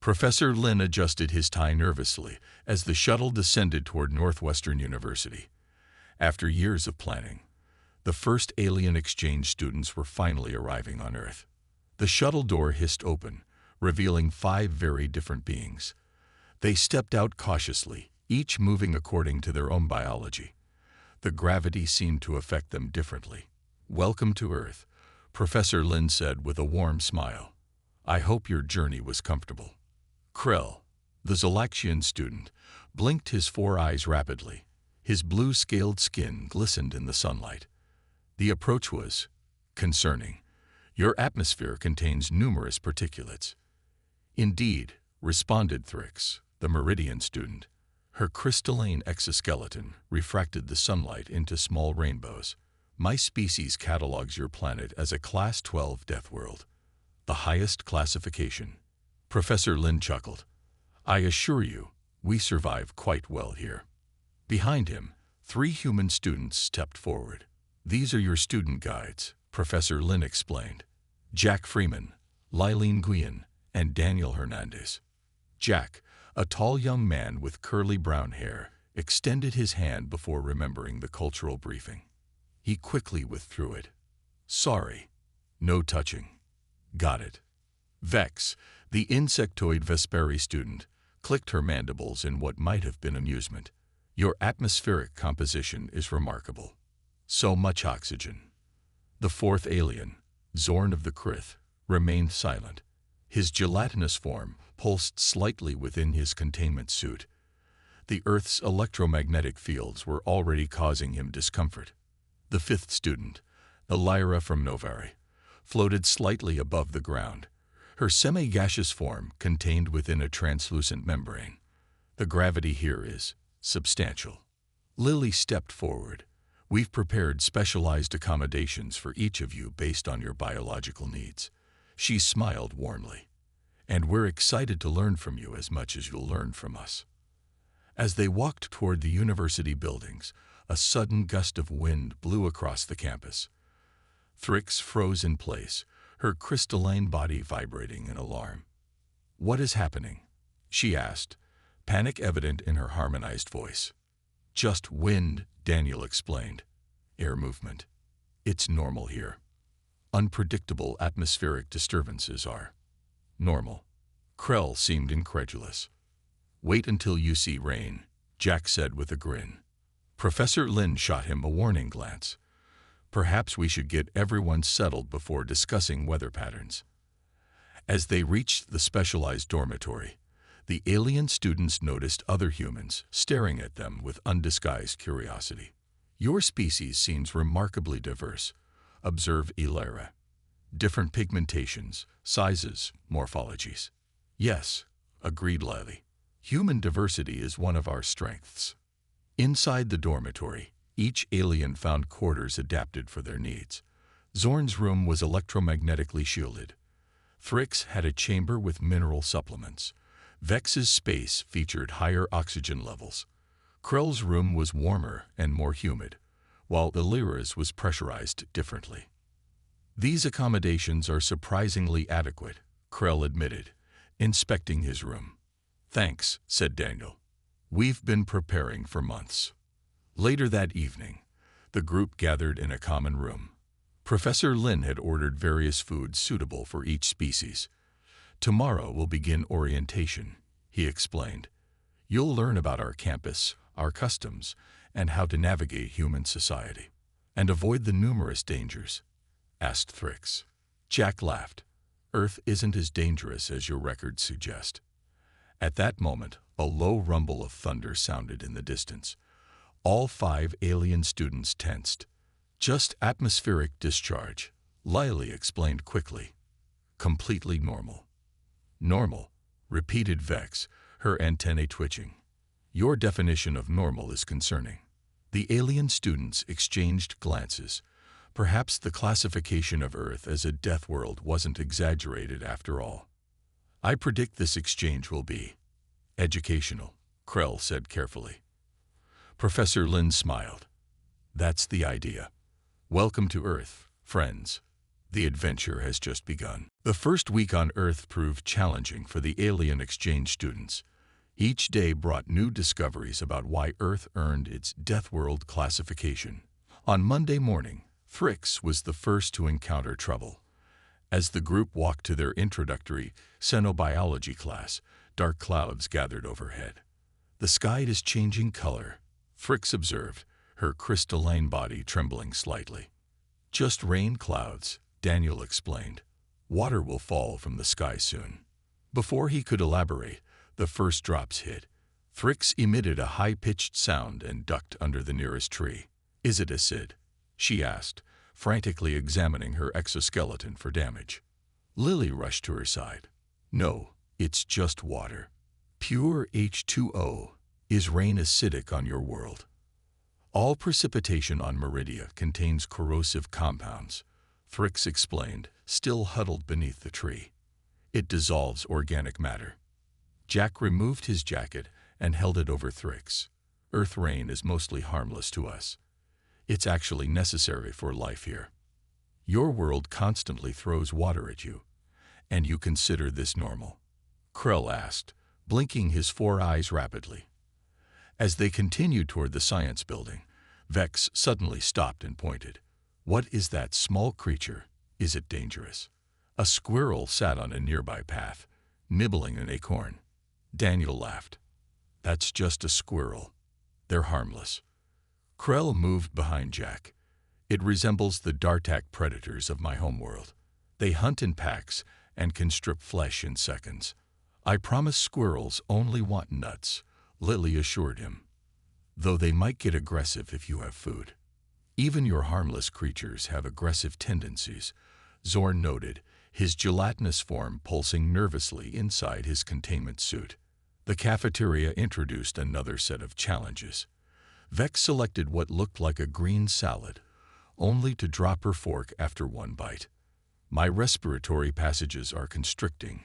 Professor Lin adjusted his tie nervously as the shuttle descended toward Northwestern University. After years of planning, the first alien exchange students were finally arriving on Earth. The shuttle door hissed open, revealing 5 very different beings. They stepped out cautiously, each moving according to their own biology. The gravity seemed to affect them differently. "Welcome to Earth," Professor Lin said with a warm smile. "I hope your journey was comfortable." Krell, the Zolaxian student, blinked his 4 eyes rapidly. His blue-scaled skin glistened in the sunlight. The approach was concerning. "Your atmosphere contains numerous particulates." "Indeed," responded Thrix, the Meridian student. Her crystalline exoskeleton refracted the sunlight into small rainbows. "My species catalogs your planet as a Class 12 Deathworld, the highest classification." Professor Lin chuckled. "I assure you, we survive quite well here." Behind him, 3 human students stepped forward. "These are your student guides," Professor Lin explained. "Jack Freeman, Lylene Guillen, and Daniel Hernandez." Jack, a tall young man with curly brown hair, extended his hand before remembering the cultural briefing. He quickly withdrew it. "Sorry. No touching." "Got it." Vex, the insectoid Vesperi student, clicked her mandibles in what might have been amusement. "Your atmospheric composition is remarkable. So much oxygen." The 4th alien, Zorn of the Krith, remained silent. His gelatinous form pulsed slightly within his containment suit. The Earth's electromagnetic fields were already causing him discomfort. The 5th student, Elira from Novari, floated slightly above the ground, her semi-gaseous form contained within a translucent membrane. "The gravity here is substantial." Lily stepped forward. "We've prepared specialized accommodations for each of you based on your biological needs." She smiled warmly. "And we're excited to learn from you as much as you'll learn from us." As they walked toward the university buildings, a sudden gust of wind blew across the campus. Thrix froze in place, her crystalline body vibrating in alarm. "What is happening?" she asked, panic evident in her harmonized voice. "Just wind," Daniel explained. "Air movement. It's normal here. Unpredictable atmospheric disturbances are normal." Krell seemed incredulous. "Wait until you see rain," Jack said with a grin. Professor Lin shot him a warning glance. "Perhaps we should get everyone settled before discussing weather patterns." As they reached the specialized dormitory, the alien students noticed other humans staring at them with undisguised curiosity. "Your species seems remarkably diverse," observed Elira. "Different pigmentations, sizes, morphologies." "Yes," agreed Lily. "Human diversity is one of our strengths." Inside the dormitory, each alien found quarters adapted for their needs. Zorn's room was electromagnetically shielded. Thrix had a chamber with mineral supplements. Vex's space featured higher oxygen levels. Krell's room was warmer and more humid, while Elira's was pressurized differently. "These accommodations are surprisingly adequate," Krell admitted, inspecting his room. "Thanks," said Daniel. "We've been preparing for months." Later that evening, the group gathered in a common room. Professor Lin had ordered various foods suitable for each species. "Tomorrow we'll begin orientation," he explained. "You'll learn about our campus, our customs, and how to navigate human society." "And avoid the numerous dangers?" asked Thrix. Jack laughed. "Earth isn't as dangerous as your records suggest." At that moment, a low rumble of thunder sounded in the distance. All 5 alien students tensed. "Just atmospheric discharge," Lily explained quickly. "Completely normal." "Normal," repeated Vex, her antennae twitching. "Your definition of normal is concerning." The alien students exchanged glances. Perhaps the classification of Earth as a death world wasn't exaggerated after all. "I predict this exchange will be educational," Krell said carefully. Professor Lin smiled. "That's the idea. Welcome to Earth, friends." The adventure has just begun. The first week on Earth proved challenging for the alien exchange students. Each day brought new discoveries about why Earth earned its Deathworld classification. On Monday morning, Thrix was the first to encounter trouble. As the group walked to their introductory xenobiology class, dark clouds gathered overhead. "The sky is changing color," Thrix observed, her crystalline body trembling slightly. "Just rain clouds," Daniel explained. "Water will fall from the sky soon." Before he could elaborate, the first drops hit. Thrix emitted a high-pitched sound and ducked under the nearest tree. "Is it acid?" she asked, frantically examining her exoskeleton for damage. Lily rushed to her side. "No, it's just water. Pure H2O. Is rain acidic on your world?" "All precipitation on Meridia contains corrosive compounds," Thrix explained, still huddled beneath the tree. "It dissolves organic matter." Jack removed his jacket and held it over Thrix. "Earth rain is mostly harmless to us. It's actually necessary for life here. Your world constantly throws water at you, and you consider this normal?" Krell asked, blinking his 4 eyes rapidly. As they continued toward the science building, Vex suddenly stopped and pointed. "What is that small creature? Is it dangerous?" A squirrel sat on a nearby path, nibbling an acorn. Daniel laughed. "That's just a squirrel. They're harmless." Krell moved behind Jack. "It resembles the Dartak predators of my homeworld. They hunt in packs and can strip flesh in seconds." "I promise squirrels only want nuts," Lily assured him. "Though they might get aggressive if you have food." "Even your harmless creatures have aggressive tendencies," Zorn noted, his gelatinous form pulsing nervously inside his containment suit. The cafeteria introduced another set of challenges. Vex selected what looked like a green salad, only to drop her fork after one bite. "My respiratory passages are constricting,"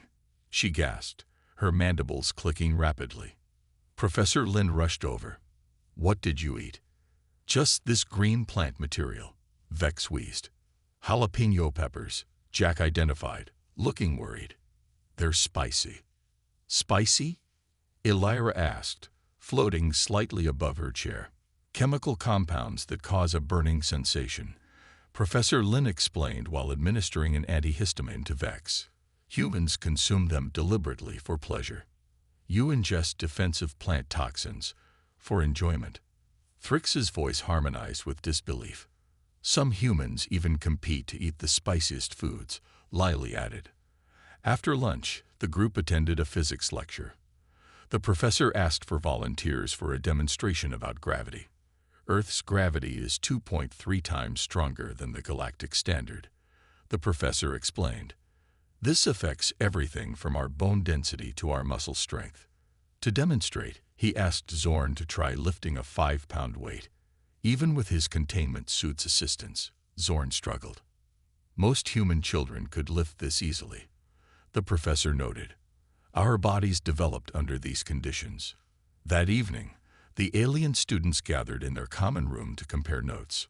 she gasped, her mandibles clicking rapidly. Professor Lin rushed over. "What did you eat?" "Just this green plant material," Vex wheezed. "Jalapeno peppers," Jack identified, looking worried. "They're spicy." "Spicy?" Elira asked, floating slightly above her chair. "Chemical compounds that cause a burning sensation," Professor Lin explained while administering an antihistamine to Vex. "Humans consume them deliberately for pleasure. You ingest defensive plant toxins for enjoyment." Thrix's voice harmonized with disbelief. "Some humans even compete to eat the spiciest foods," Lily added. After lunch, the group attended a physics lecture. The professor asked for volunteers for a demonstration about gravity. Earth's gravity is 2.3 times stronger than the galactic standard, the professor explained. "This affects everything from our bone density to our muscle strength." To demonstrate, he asked Zorn to try lifting a 5-pound weight. Even with his containment suit's assistance, Zorn struggled. "Most human children could lift this easily," the professor noted. "Our bodies developed under these conditions." That evening, the alien students gathered in their common room to compare notes.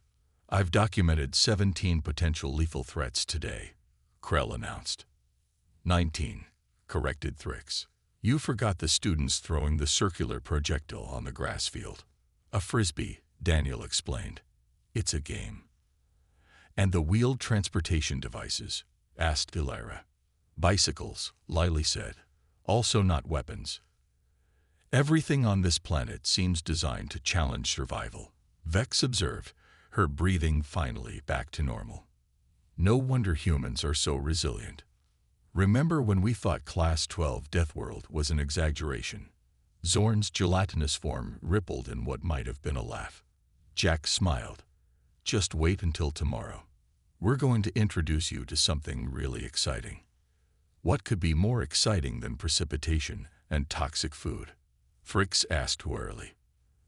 "I've documented 17 potential lethal threats today," Krell announced. 19, corrected Thrix. "You forgot the students throwing the circular projectile on the grass field." "A frisbee," Daniel explained. "It's a game." "And the wheeled transportation devices?" asked Elira. "Bicycles," Lily said. "Also not weapons." "Everything on this planet seems designed to challenge survival," Vex observed, her breathing finally back to normal. "No wonder humans are so resilient. Remember when we thought Class 12 Deathworld was an exaggeration?" Zorn's gelatinous form rippled in what might have been a laugh. Jack smiled. "Just wait until tomorrow. We're going to introduce you to something really exciting." "What could be more exciting than precipitation and toxic food?" Thrix asked wearily.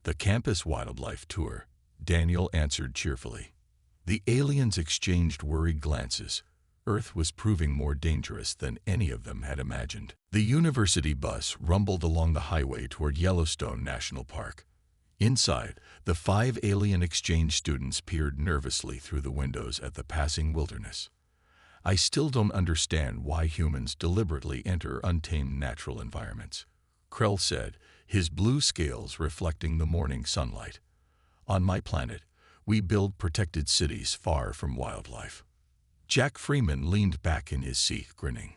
"The campus wildlife tour," Daniel answered cheerfully. The aliens exchanged worried glances. Earth was proving more dangerous than any of them had imagined. The university bus rumbled along the highway toward Yellowstone National Park. Inside, the 5 alien exchange students peered nervously through the windows at the passing wilderness. I still don't understand why humans deliberately enter untamed natural environments, Krell said, his blue scales reflecting the morning sunlight. On my planet, we build protected cities far from wildlife. Jack Freeman leaned back in his seat, grinning.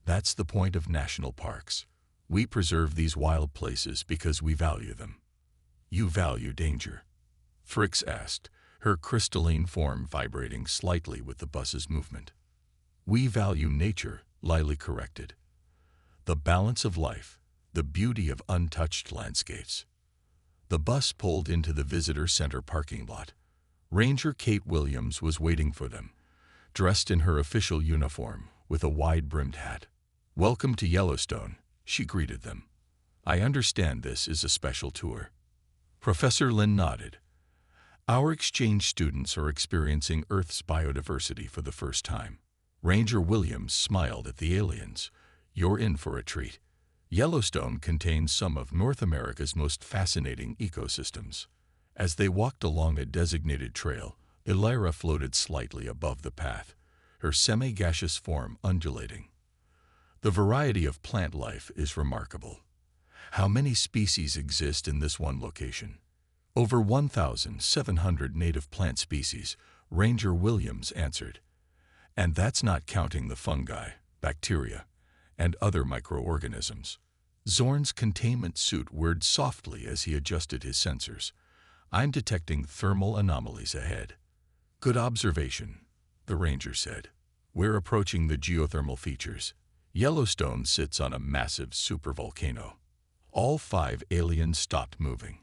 That's the point of national parks. We preserve these wild places because we value them. You value danger? Fricks asked, her crystalline form vibrating slightly with the bus's movement. We value nature, Lily corrected. The balance of life, the beauty of untouched landscapes. The bus pulled into the visitor center parking lot. Ranger Kate Williams was waiting for them, dressed in her official uniform with a wide-brimmed hat. Welcome to Yellowstone, she greeted them. I understand this is a special tour. Professor Lin nodded. Our exchange students are experiencing Earth's biodiversity for the first time. Ranger Williams smiled at the aliens. You're in for a treat. Yellowstone contains some of North America's most fascinating ecosystems. As they walked along a designated trail, Elira floated slightly above the path, her semi-gaseous form undulating. The variety of plant life is remarkable. How many species exist in this one location? Over 1,700 native plant species, Ranger Williams answered. And that's not counting the fungi, bacteria, and other microorganisms. Zorn's containment suit whirred softly as he adjusted his sensors. I'm detecting thermal anomalies ahead. Good observation, the ranger said. We're approaching the geothermal features. Yellowstone sits on a massive supervolcano. All 5 aliens stopped moving.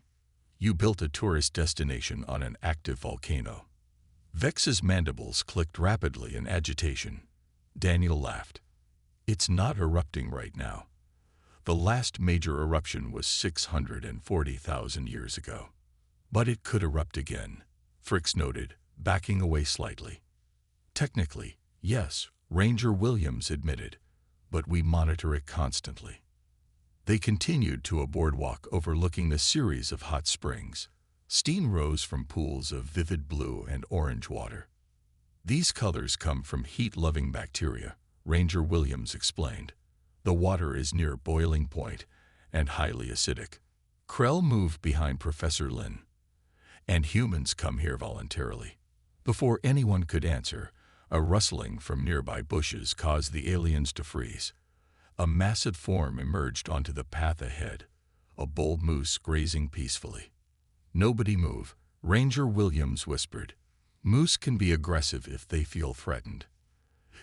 You built a tourist destination on an active volcano. Vex's mandibles clicked rapidly in agitation. Daniel laughed. It's not erupting right now. The last major eruption was 640,000 years ago. But it could erupt again, Fricks noted, backing away slightly. Technically, yes, Ranger Williams admitted, but we monitor it constantly. They continued to a boardwalk overlooking a series of hot springs. Steam rose from pools of vivid blue and orange water. These colors come from heat-loving bacteria, Ranger Williams explained. The water is near boiling point and highly acidic. Krell moved behind Professor Lin. And humans come here voluntarily. Before anyone could answer, a rustling from nearby bushes caused the aliens to freeze. A massive form emerged onto the path ahead, a bull moose grazing peacefully. Nobody move, Ranger Williams whispered. Moose can be aggressive if they feel threatened.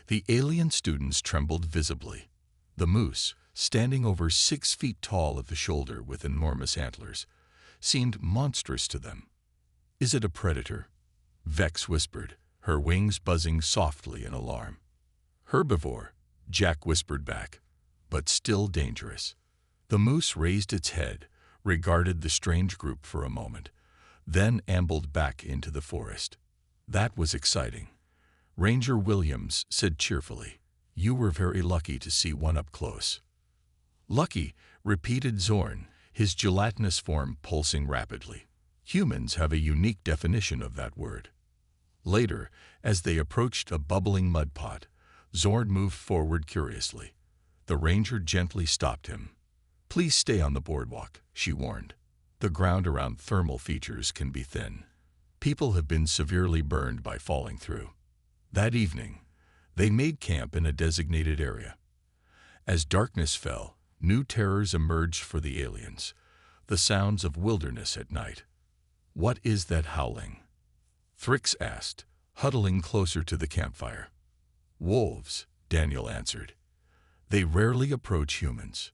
The alien students trembled visibly. The moose, standing over 6 feet tall at the shoulder with enormous antlers, seemed monstrous to them. Is it a predator? Vex whispered, her wings buzzing softly in alarm. Herbivore, Jack whispered back, but still dangerous. The moose raised its head, regarded the strange group for a moment, then ambled back into the forest. That was exciting. Ranger Williams said cheerfully, You were very lucky to see one up close. Lucky, repeated Zorn, his gelatinous form pulsing rapidly. Humans have a unique definition of that word. Later, as they approached a bubbling mud pot, Zorn moved forward curiously. The ranger gently stopped him. Please stay on the boardwalk, she warned. The ground around thermal features can be thin. People have been severely burned by falling through. That evening, they made camp in a designated area. As darkness fell, new terrors emerged for the aliens, the sounds of wilderness at night. What is that howling? Thrix asked, huddling closer to the campfire. Wolves, Daniel answered. They rarely approach humans.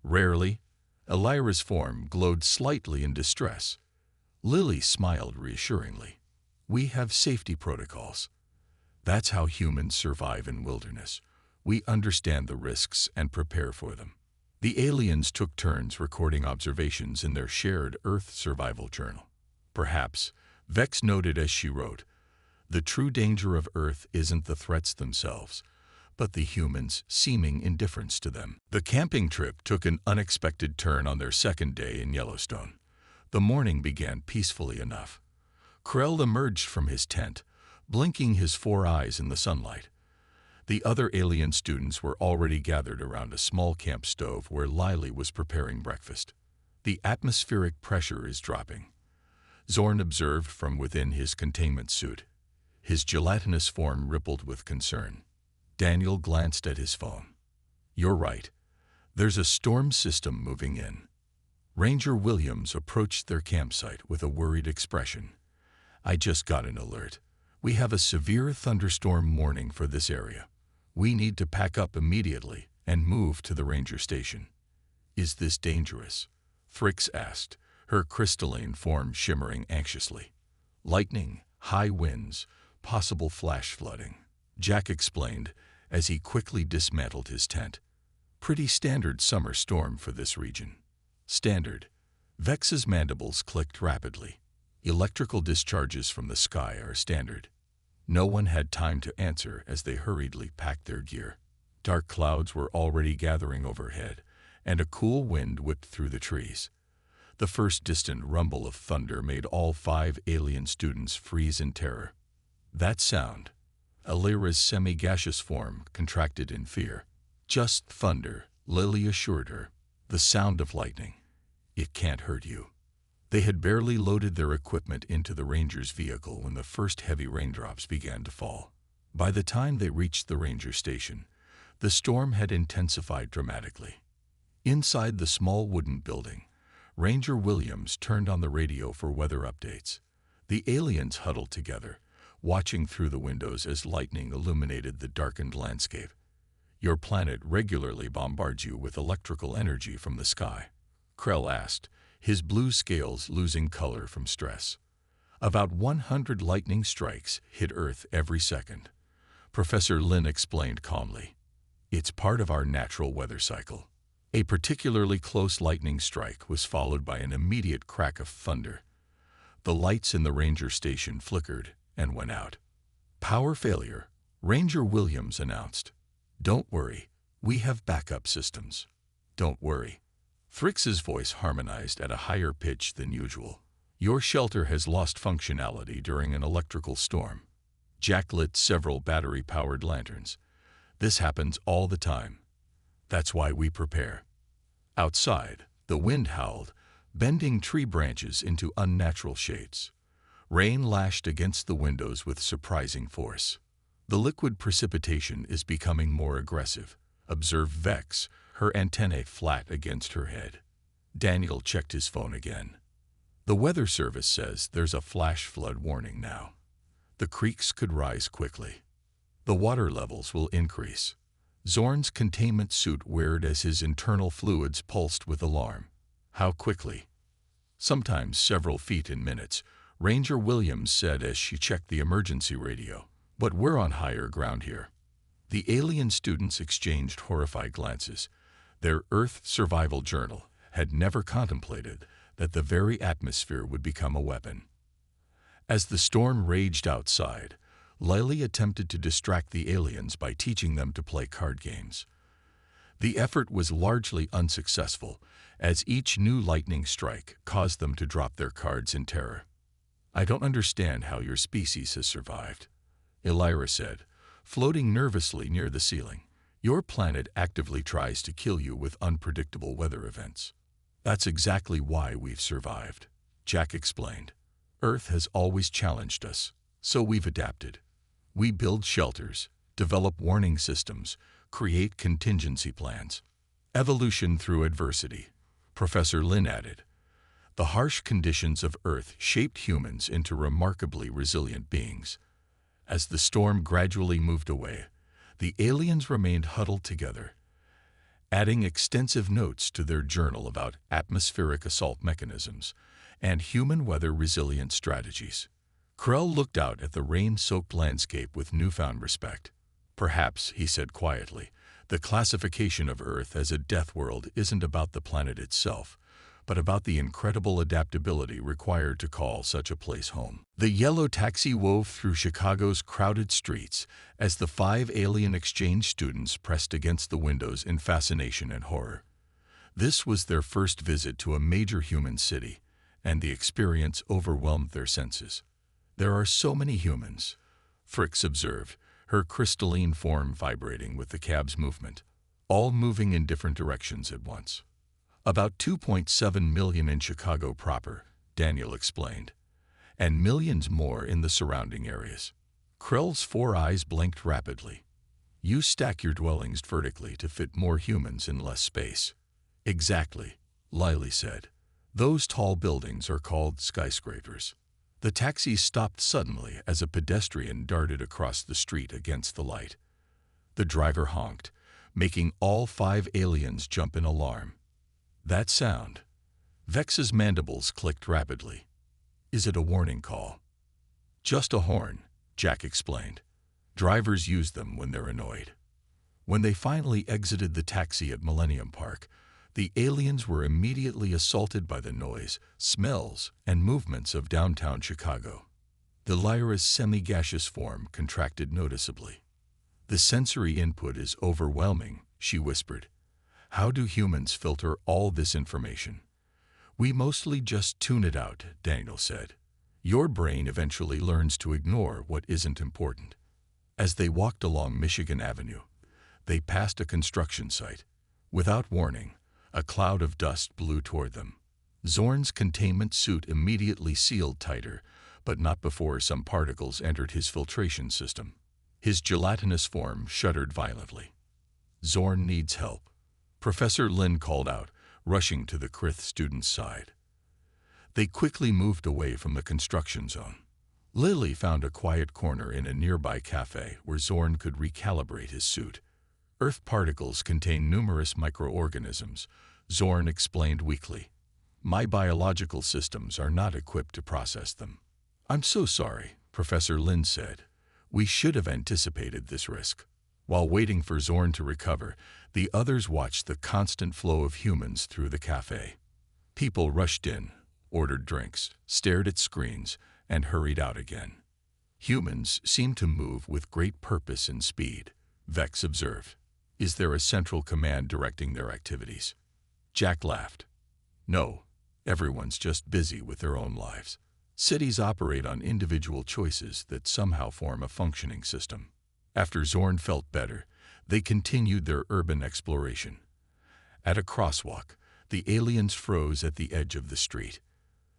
Rarely? Elira's form glowed slightly in distress. Lily smiled reassuringly. We have safety protocols. That's how humans survive in wilderness. We understand the risks and prepare for them. The aliens took turns recording observations in their shared Earth survival journal. Perhaps, Vex noted as she wrote, the true danger of Earth isn't the threats themselves, but the humans' seeming indifference to them. The camping trip took an unexpected turn on their second day in Yellowstone. The morning began peacefully enough. Krell emerged from his tent, blinking his 4 eyes in the sunlight. The other alien students were already gathered around a small camp stove where Lily was preparing breakfast. The atmospheric pressure is dropping, Zorn observed from within his containment suit. His gelatinous form rippled with concern. Daniel glanced at his phone. "You're right. There's a storm system moving in." Ranger Williams approached their campsite with a worried expression. "I just got an alert. We have a severe thunderstorm warning for this area. We need to pack up immediately and move to the ranger station." "Is this dangerous?" Thrix asked, her crystalline form shimmering anxiously. "Lightning, high winds, possible flash flooding," Jack explained as he quickly dismantled his tent. "Pretty standard summer storm for this region." "Standard." Vex's mandibles clicked rapidly. "Electrical discharges from the sky are standard." No one had time to answer as they hurriedly packed their gear. Dark clouds were already gathering overhead, and a cool wind whipped through the trees. The first distant rumble of thunder made all 5 alien students freeze in terror. That sound, Alira's semi-gaseous form contracted in fear. "Just thunder," Lily assured her. "The sound of lightning. It can't hurt you." They had barely loaded their equipment into the ranger's vehicle when the first heavy raindrops began to fall. By the time they reached the ranger station, the storm had intensified dramatically. Inside the small wooden building, Ranger Williams turned on the radio for weather updates. The aliens huddled together, watching through the windows as lightning illuminated the darkened landscape. "Your planet regularly bombards you with electrical energy from the sky?" Krell asked, his blue scales losing color from stress. "About 100 lightning strikes hit Earth every second," Professor Lin explained calmly. "It's part of our natural weather cycle." A particularly close lightning strike was followed by an immediate crack of thunder. The lights in the ranger station flickered and went out. "Power failure," Ranger Williams announced. "Don't worry, we have backup systems." "Don't worry." Thrix's voice harmonized at a higher pitch than usual. "Your shelter has lost functionality during an electrical storm." Jack lit several battery-powered lanterns. "This happens all the time. That's why we prepare." Outside, the wind howled, bending tree branches into unnatural shapes. Rain lashed against the windows with surprising force. "The liquid precipitation is becoming more aggressive," observed Vex, her antennae flat against her head. Daniel checked his phone again. "The weather service says there's a flash flood warning now. The creeks could rise quickly. The water levels will increase." Zorn's containment suit whirred as his internal fluids pulsed with alarm. "How quickly?" "Sometimes several feet in minutes," Ranger Williams said as she checked the emergency radio. "But we're on higher ground here." The alien students exchanged horrified glances. Their Earth survival journal had never contemplated that the very atmosphere would become a weapon. As the storm raged outside, Lily attempted to distract the aliens by teaching them to play card games. The effort was largely unsuccessful, as each new lightning strike caused them to drop their cards in terror. "I don't understand how your species has survived," Elira said, floating nervously near the ceiling. "Your planet actively tries to kill you with unpredictable weather events." "That's exactly why we've survived," Jack explained. "Earth has always challenged us, so we've adapted. We build shelters, develop warning systems, create contingency plans. Evolution through adversity," Professor Lin added. "The harsh conditions of Earth shaped humans into remarkably resilient beings." As the storm gradually moved away, the aliens remained huddled together, adding extensive notes to their journal about atmospheric assault mechanisms and human weather resilient strategies. Krell looked out at the rain-soaked landscape with newfound respect. "Perhaps," he said quietly, "the classification of Earth as a death world isn't about the planet itself, but about the incredible adaptability required to call such a place home." The yellow taxi wove through Chicago's crowded streets as the 5 alien exchange students pressed against the windows in fascination and horror. This was their first visit to a major human city, and the experience overwhelmed their senses. "There are so many humans," Fricks observed, her crystalline form vibrating with the cab's movement, all moving in different directions at once. About 2.7 million in Chicago proper, Daniel explained, and millions more in the surrounding areas. Krell's 4 eyes blinked rapidly. You stack your dwellings vertically to fit more humans in less space. Exactly, Lily said. Those tall buildings are called skyscrapers. The taxi stopped suddenly as a pedestrian darted across the street against the light. The driver honked, making all 5 aliens jump in alarm. That sound. Vex's mandibles clicked rapidly. Is it a warning call? Just a horn, Jack explained. Drivers use them when they're annoyed. When they finally exited the taxi at Millennium Park, the aliens were immediately assaulted by the noise, smells, and movements of downtown Chicago. The Lyra's semi-gaseous form contracted noticeably. The sensory input is overwhelming, she whispered. How do humans filter all this information? We mostly just tune it out, Daniel said. Your brain eventually learns to ignore what isn't important. As they walked along Michigan Avenue, they passed a construction site. Without warning, a cloud of dust blew toward them. Zorn's containment suit immediately sealed tighter, but not before some particles entered his filtration system. His gelatinous form shuddered violently. Zorn needs help, Professor Lin called out, rushing to the Krith student's side. They quickly moved away from the construction zone. Lily found a quiet corner in a nearby cafe where Zorn could recalibrate his suit. Earth particles contain numerous microorganisms, Zorn explained weakly. My biological systems are not equipped to process them. I'm so sorry, Professor Lin said. We should have anticipated this risk. While waiting for Zorn to recover, the others watched the constant flow of humans through the cafe. People rushed in, ordered drinks, stared at screens, and hurried out again. Humans seemed to move with great purpose and speed, Vex observed. Is there a central command directing their activities? Jack laughed. No, everyone's just busy with their own lives. Cities operate on individual choices that somehow form a functioning system. After Zorn felt better, they continued their urban exploration. At a crosswalk, the aliens froze at the edge of the street.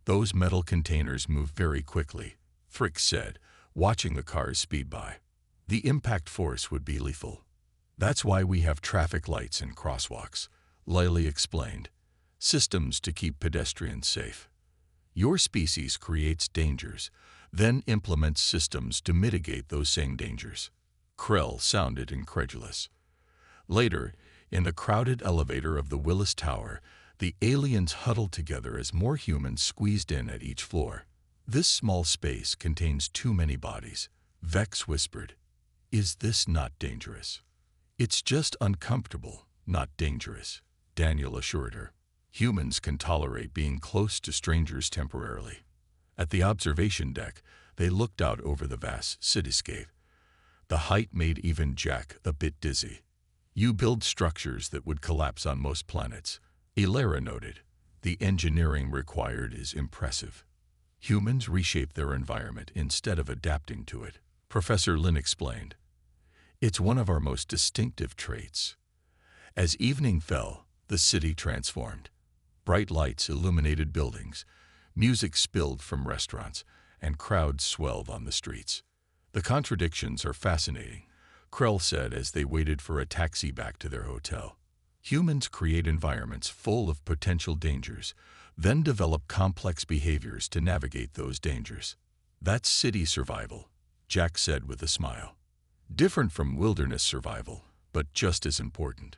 Those metal containers move very quickly, Frick said, watching the cars speed by. The impact force would be lethal. That's why we have traffic lights and crosswalks, Lily explained. Systems to keep pedestrians safe. Your species creates dangers, then implements systems to mitigate those same dangers. Krell sounded incredulous. Later, in the crowded elevator of the Willis Tower, the aliens huddled together as more humans squeezed in at each floor. This small space contains too many bodies, Vex whispered. Is this not dangerous? It's just uncomfortable, not dangerous, Daniel assured her. Humans can tolerate being close to strangers temporarily. At the observation deck, they looked out over the vast cityscape. The height made even Jack a bit dizzy. You build structures that would collapse on most planets, Ilera noted. The engineering required is impressive. Humans reshape their environment instead of adapting to it, Professor Lin explained. It's one of our most distinctive traits. As evening fell, the city transformed. Bright lights illuminated buildings, music spilled from restaurants, and crowds swelled on the streets. The contradictions are fascinating, Krell said as they waited for a taxi back to their hotel. Humans create environments full of potential dangers, then develop complex behaviors to navigate those dangers. That's city survival, Jack said with a smile. Different from wilderness survival, but just as important.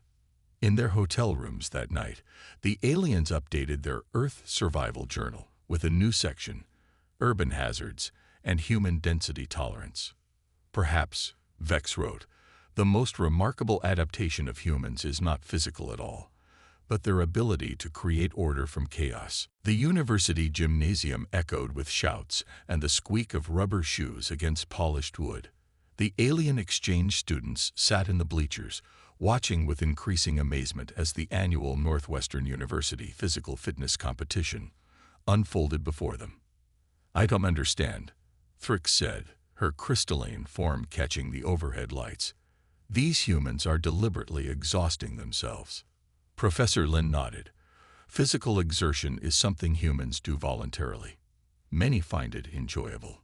In their hotel rooms that night, the aliens updated their Earth Survival Journal with a new section, Urban Hazards and Human Density Tolerance. Perhaps, Vex wrote, the most remarkable adaptation of humans is not physical at all, but their ability to create order from chaos. The university gymnasium echoed with shouts and the squeak of rubber shoes against polished wood. The alien exchange students sat in the bleachers, watching with increasing amazement as the annual Northwestern University physical fitness competition unfolded before them. I don't understand, Frick said, her crystalline form catching the overhead lights. These humans are deliberately exhausting themselves. Professor Lin nodded. Physical exertion is something humans do voluntarily. Many find it enjoyable.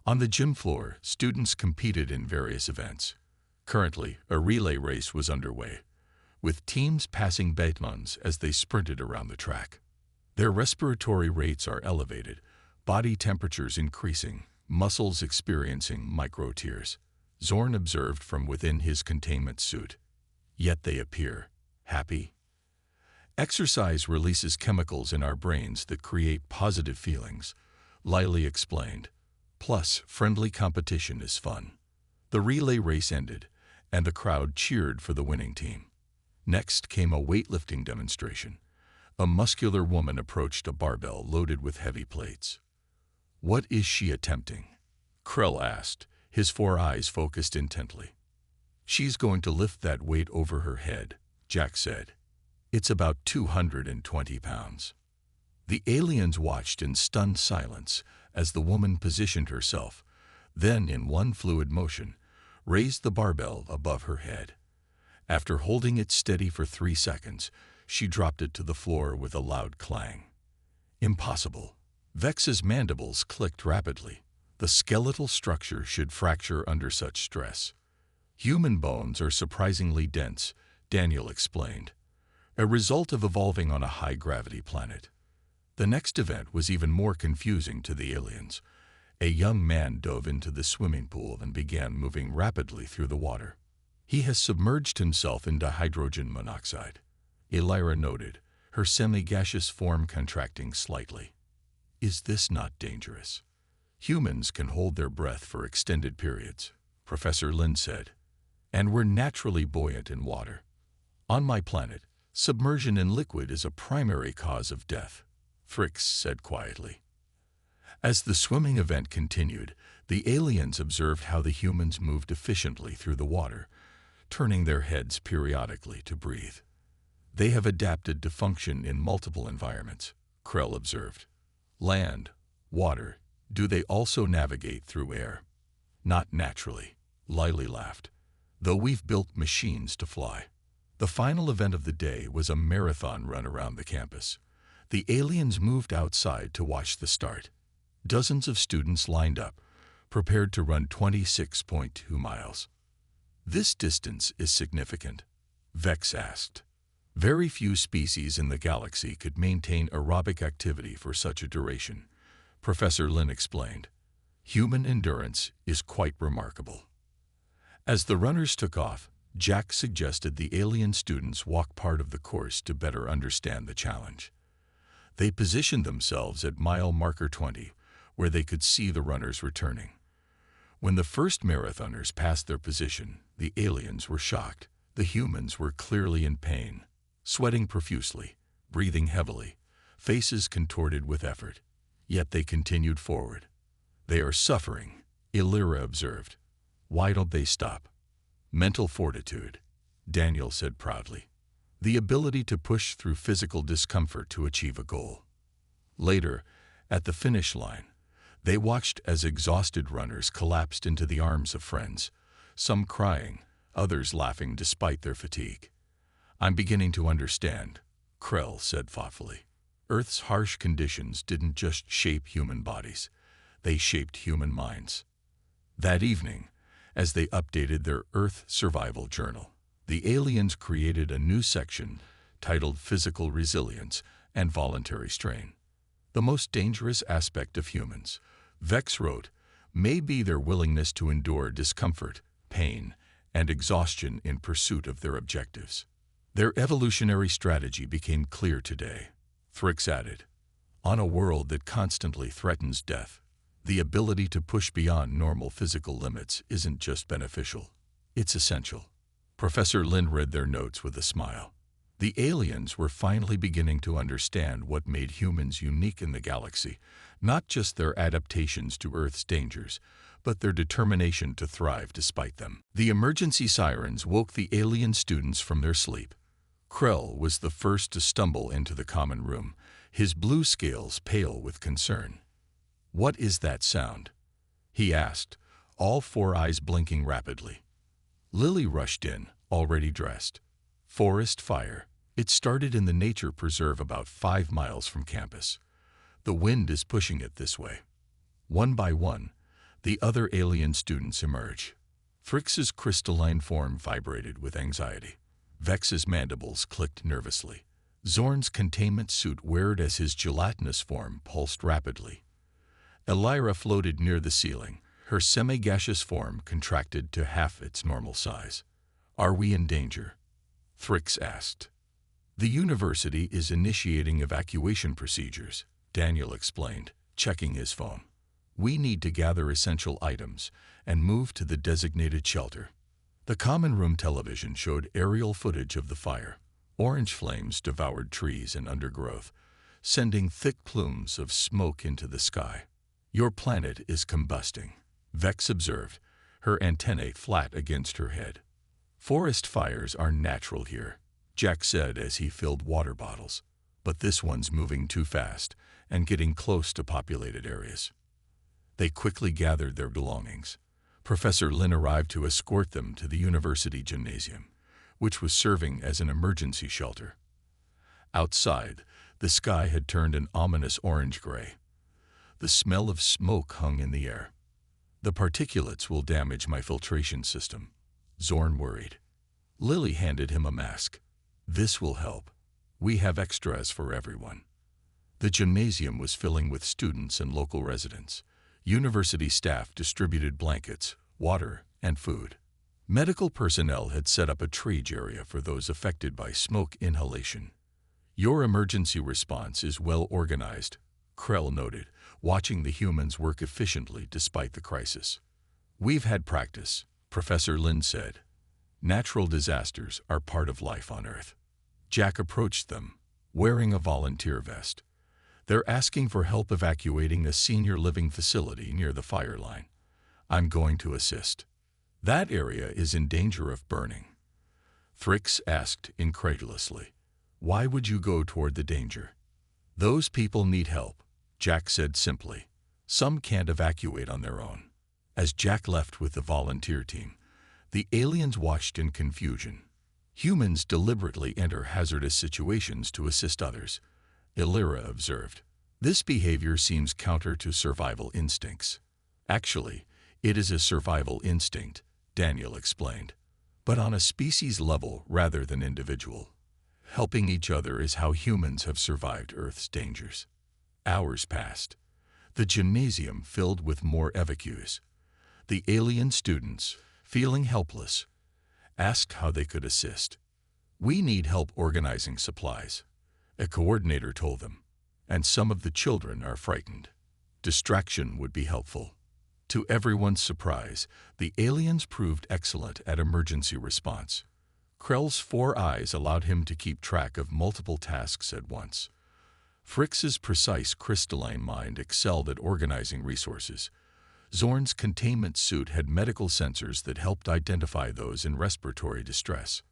On the gym floor, students competed in various events. Currently, a relay race was underway, with teams passing batons as they sprinted around the track. Their respiratory rates are elevated, body temperatures increasing, muscles experiencing micro-tears. Zorn observed from within his containment suit. Yet they appear happy. Exercise releases chemicals in our brains that create positive feelings, Lily explained. Plus, friendly competition is fun. The relay race ended, and the crowd cheered for the winning team. Next came a weightlifting demonstration. A muscular woman approached a barbell loaded with heavy plates. "What is she attempting?" Krell asked, his 4 eyes focused intently. "She's going to lift that weight over her head," Jack said. "It's about 220 pounds. The aliens watched in stunned silence as the woman positioned herself, then in one fluid motion, raised the barbell above her head. After holding it steady for 3 seconds, she dropped it to the floor with a loud clang. Impossible. Vex's mandibles clicked rapidly. The skeletal structure should fracture under such stress. Human bones are surprisingly dense, Daniel explained, a result of evolving on a high-gravity planet. The next event was even more confusing to the aliens. A young man dove into the swimming pool and began moving rapidly through the water. He has submerged himself into hydrogen monoxide, Elira noted, her semi-gaseous form contracting slightly. "Is this not dangerous?" "Humans can hold their breath for extended periods," Professor Lin said, "and we're naturally buoyant in water. On my planet, submersion in liquid is a primary cause of death," Fricks said quietly. As the swimming event continued, the aliens observed how the humans moved efficiently through the water, turning their heads periodically to breathe. "They have adapted to function in multiple environments," Krell observed. "Land, water, do they also navigate through air?" "Not naturally," Lily laughed, "though we've built machines to fly." The final event of the day was a marathon run around the campus. The aliens moved outside to watch the start. Dozens of students lined up, prepared to run 26.2 miles. "This distance is significant," Vex asked. "Very few species in the galaxy could maintain aerobic activity for such a duration," Professor Lin explained. "Human endurance is quite remarkable." As the runners took off, Jack suggested the alien students walk part of the course to better understand the challenge. They positioned themselves at mile marker 20, where they could see the runners returning. When the first marathoners passed their position, the aliens were shocked. The humans were clearly in pain, sweating profusely, breathing heavily, faces contorted with effort. Yet they continued forward. "They are suffering," Elira observed. "Why don't they stop?" "Mental fortitude," Daniel said proudly. "The ability to push through physical discomfort to achieve a goal." Later, at the finish line, they watched as exhausted runners collapsed into the arms of friends, some crying, others laughing despite their fatigue. "I'm beginning to understand," Krell said thoughtfully. "Earth's harsh conditions didn't just shape human bodies, they shaped human minds." That evening, as they updated their Earth Survival Journal, the aliens created a new section titled Physical Resilience and Voluntary Strain. "The most dangerous aspect of humans," Vex wrote, "may be their willingness to endure discomfort, pain, and exhaustion in pursuit of their objectives." Their evolutionary strategy became clear today, Fricks added. "On a world that constantly threatens death, the ability to push beyond normal physical limits isn't just beneficial, it's essential." Professor Lin read their notes with a smile. The aliens were finally beginning to understand what made humans unique in the galaxy, not just their adaptations to Earth's dangers, but their determination to thrive despite them. The emergency sirens woke the alien students from their sleep. Krell was the first to stumble into the common room, his blue scales pale with concern. "What is that sound?" he asked, all four eyes blinking rapidly. Lily rushed in, already dressed. Forest fire. It started in the nature preserve about 5 miles from campus. The wind is pushing it this way. One by one, the other alien students emerge. Thrix's crystalline form vibrated with anxiety. Vex's mandibles clicked nervously. Zorn's containment suit whirred as his gelatinous form pulsed rapidly. Elira floated near the ceiling. Her semi-gaseous form contracted to half its normal size. "Are we in danger?" Thrix asked. "The university is initiating evacuation procedures," Daniel explained, checking his phone. "We need to gather essential items and move to the designated shelter." The common room television showed aerial footage of the fire. Orange flames devoured trees and undergrowth, sending thick plumes of smoke into the sky. "Your planet is combusting," Vex observed, her antennae flat against her head. "Forest fires are natural here," Jack said as he filled water bottles. "But this one's moving too fast and getting close to populated areas." They quickly gathered their belongings. Professor Lin arrived to escort them to the university gymnasium, which was serving as an emergency shelter. Outside, the sky had turned an ominous orange-gray. The smell of smoke hung in the air. "The particulates will damage my filtration system," Zorn worried. Lily handed him a mask. "This will help. We have extras for everyone." The gymnasium was filling with students and local residents. University staff distributed blankets, water, and food. Medical personnel had set up a triage area for those affected by smoke inhalation. "Your emergency response is well organized," Krell noted, watching the humans work efficiently despite the crisis. "We've had practice," Professor Lin said. "Natural disasters are part of life on Earth." Jack approached them, wearing a volunteer vest. "They're asking for help evacuating a senior living facility near the fire line. I'm going to assist." "That area is in danger of burning." Thrix asked incredulously. "Why would you go toward the danger?" "Those people need help," Jack said simply. "Some can't evacuate on their own." As Jack left with the volunteer team, the aliens watched in confusion. Humans deliberately enter hazardous situations to assist others, Elira observed. "This behavior seems counter to survival instincts." "Actually, it is a survival instinct," Daniel explained, "but on a species level rather than individual. Helping each other is how humans have survived Earth's dangers." Hours passed. The gymnasium filled with more evacuees. The alien students, feeling helpless, asked how they could assist. "We need help organizing supplies," a coordinator told them, "and some of the children are frightened. Distraction would be helpful." To everyone's surprise, the aliens proved excellent at emergency response. Krell's 4 eyes allowed him to keep track of multiple tasks at once. Thrix's precise crystalline mind excelled at organizing resources. Zorn's containment suit had medical sensors that helped identify those in respiratory distress.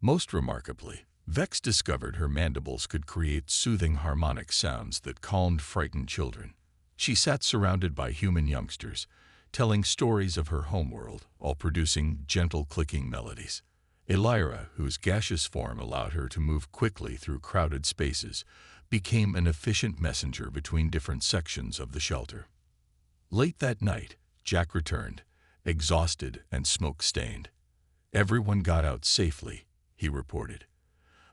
Most remarkably, Vex discovered her mandibles could create soothing harmonic sounds that calmed frightened children. She sat surrounded by human youngsters, telling stories of her homeworld while producing gentle clicking melodies. Elira, whose gaseous form allowed her to move quickly through crowded spaces, became an efficient messenger between different sections of the shelter. Late that night, Jack returned, exhausted and smoke-stained. "Everyone got out safely," he reported.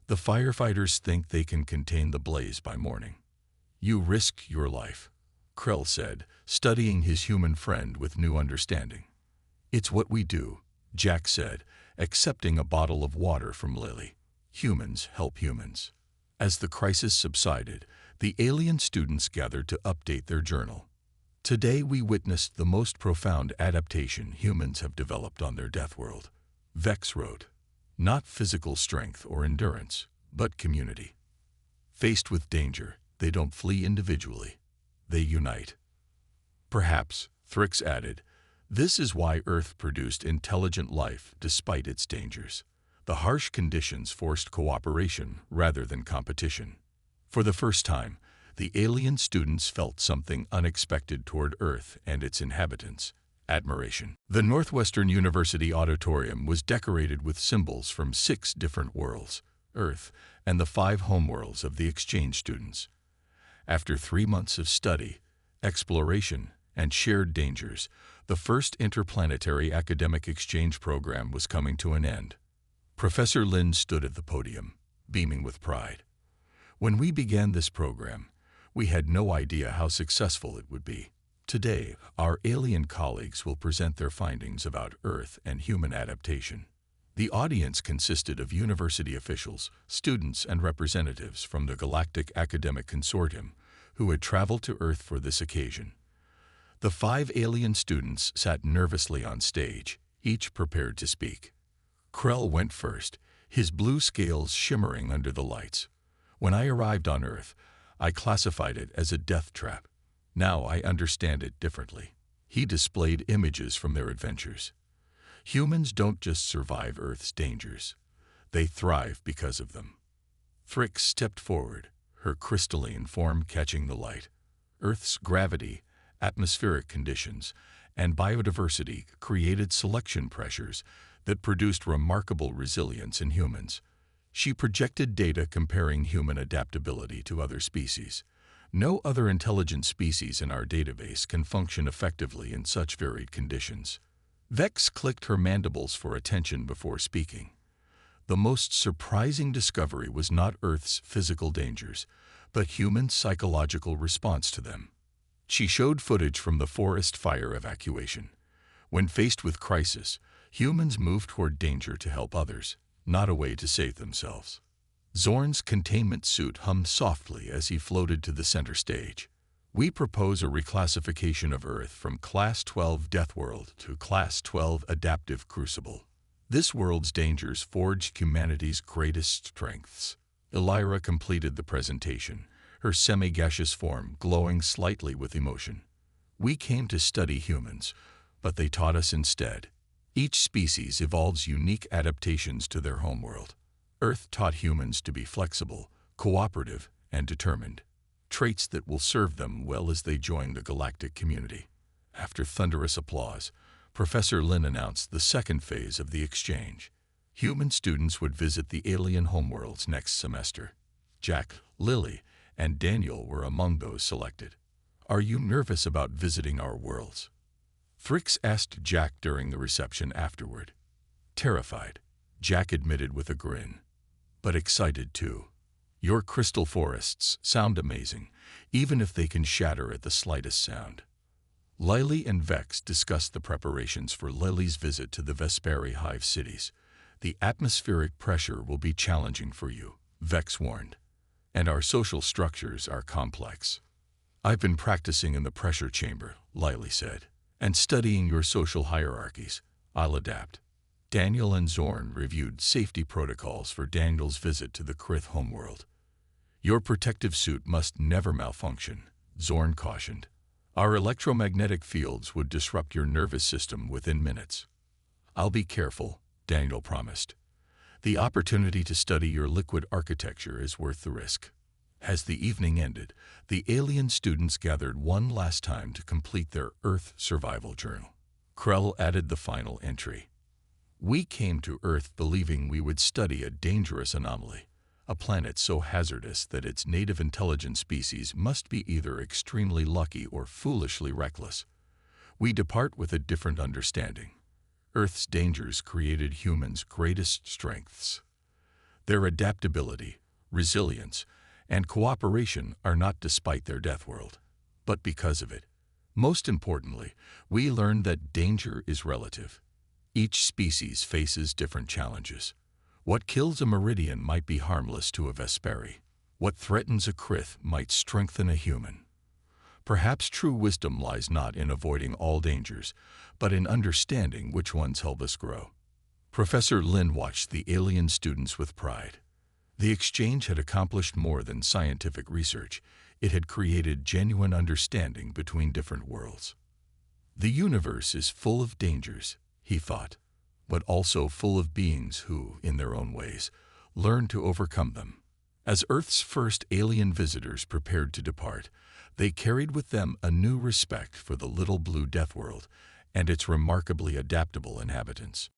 "The firefighters think they can contain the blaze by morning." "You risked your life," Krell said, studying his human friend with new understanding. "It's what we do," Jack said, accepting a bottle of water from Lily. "Humans help humans." As the crisis subsided, the alien students gathered to update their journal. "Today we witnessed the most profound adaptation humans have developed on their Deathworld," Vex wrote. "Not physical strength or endurance, but community. Faced with danger, they don't flee individually. They unite." "Perhaps," Thrix added, "this is why Earth produced intelligent life despite its dangers. The harsh conditions forced cooperation rather than competition." For the first time, the alien students felt something unexpected toward Earth and its inhabitants, admiration. The Northwestern University Auditorium was decorated with symbols from 6 different worlds, Earth, and the 5 homeworlds of the exchange students. After 3 months of study, exploration, and shared dangers, the first interplanetary academic exchange program was coming to an end. Professor Lin stood at the podium, beaming with pride. When we began this program, we had no idea how successful it would be. Today, our alien colleagues will present their findings about Earth and human adaptation. The audience consisted of university officials, students, and representatives from the Galactic Academic Consortium who had traveled to Earth for this occasion. The 5 alien students sat nervously on stage, each prepared to speak. Krell went first, his blue scales shimmering under the lights. When I arrived on Earth, I classified it as a death trap. Now I understand it differently. He displayed images from their adventures. Humans don't just survive Earth's dangers. They thrive because of them. Thrix stepped forward, her crystalline form catching the light. Earth's gravity, atmospheric conditions, and biodiversity created selection pressures that produced remarkable resilience in humans. She projected data comparing human adaptability to other species. No other intelligent species in our database can function effectively in such varied conditions. Vex clicked her mandibles for attention before speaking. The most surprising discovery was not Earth's physical dangers, but human psychological response to them. She showed footage from the forest fire evacuation. When faced with crisis, humans move toward danger to help others, not a way to save themselves. Zorn's containment suit hummed softly as he floated to the center stage. We propose a reclassification of Earth from Class 12 Deathworld to Class 12 Adaptive Crucible. This world's dangers forged humanity's greatest strengths. Elira completed the presentation, her semi-gaseous form glowing slightly with emotion. We came to study humans, but they taught us instead. Each species evolves unique adaptations to their homeworld. Earth taught humans to be flexible, cooperative, and determined, traits that will serve them well as they join the galactic community. After thunderous applause, Professor Lin announced the second phase of the exchange. Human students would visit the alien homeworlds next semester. Jack, Lily, and Daniel were among those selected. Are you nervous about visiting our worlds? Thrix asked Jack during the reception afterward. Terrified, Jack admitted with a grin. But excited too. Your crystal forests sound amazing, even if they can shatter at the slightest sound. Lily and Vex discussed the preparations for Lily's visit to the Vesperi hive cities. The atmospheric pressure will be challenging for you, Vex warned. And our social structures are complex. I've been practicing in the pressure chamber, Lily said, and studying your social hierarchies. I'll adapt. Daniel and Zorn reviewed safety protocols for Daniel's visit to the Krith homeworld. Your protective suit must never malfunction, Zorn cautioned. Our electromagnetic fields would disrupt your nervous system within minutes. I'll be careful, Daniel promised. The opportunity to study your liquid architecture is worth the risk. As the evening ended, the alien students gathered one last time to complete their Earth survival journal. Krell added the final entry. We came to Earth believing we would study a dangerous anomaly, a planet so hazardous that its native intelligent species must be either extremely lucky or foolishly reckless. We depart with a different understanding. Earth's dangers created humans' greatest strengths. Their adaptability, resilience, and cooperation are not despite their death world, but because of it. Most importantly, we learned that danger is relative. Each species faces different challenges. What kills a Meridian might be harmless to a Vesperi. What threatens a Krith might strengthen a human. Perhaps true wisdom lies not in avoiding all dangers, but in understanding which ones help us grow. Professor Lin watched the alien students with pride. The exchange had accomplished more than scientific research. It had created genuine understanding between different worlds. The universe is full of dangers, he thought, but also full of beings who, in their own ways, learn to overcome them. As Earth's first alien visitors prepared to depart, they carried with them a new respect for the little blue death world and its remarkably adaptable inhabitants.